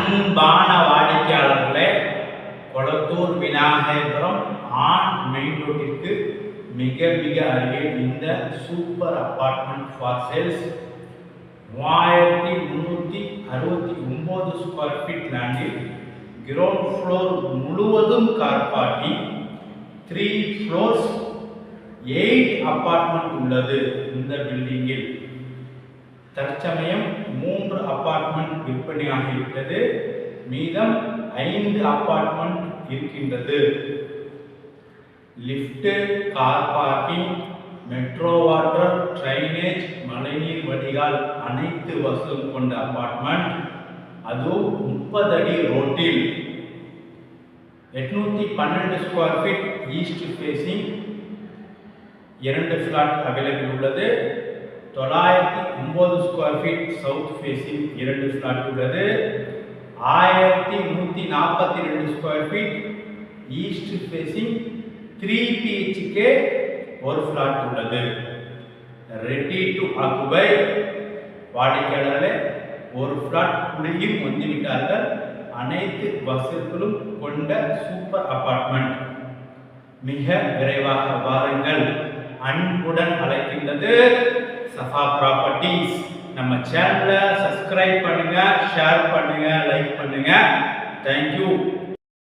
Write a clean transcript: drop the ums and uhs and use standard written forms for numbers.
அன்பான வாடிக்கையாளர்களே, Kolathur Vinayagapuram on main ரோட்டிற்கு மிக மிக அருகில் இந்த super apartment for sales 3369 square feet லேண்டில் கிரவுண்ட் ஃப்ளோர் முழுவதும் கார் பார்க்கிங், 3 ஃப்ளோர்ஸ் 8 அபார்ட்மெண்ட் உள்ளது. இந்த பில்டிங்கில் தற்சமயம் 3 அபார்ட்மெண்ட் விற்பனையாகிவிட்டது. மீதம் 5 அபார்ட்மெண்ட் இருக்கின்றது. Lift, car parking, metro water, drainage, மழைநீர் வடிகால் அனைத்து வசதியும் கொண்ட அபார்ட்மெண்ட். அதுவும் 30 அடி ரோட்டில் 812 square feet east facing 2 flat available உள்ளது. 909 square feet south facing 2 flat உள்ளது. 1142 square feet east facing 3 BHK 1 flat உள்ளது. Ready to occupy. வாடிக்கையாளர்களே, ஒரு ஃபிளாட் குடியும் வந்துவிட்டார்கள். அனைத்து வசதிகளும் கொண்ட சூப்பர் அபார்ட்மெண்ட். மிக விரைவாக வாருங்கள். அன்புடன் அழைக்கின்றது சஃபா ப்ராப்பர்ட்டிஸ். நம்ம சேனலை சப்ஸ்கிரைப் பண்ணுங்க, ஷேர் பண்ணுங்க, லைக் பண்ணுங்க. தேங்க்யூ.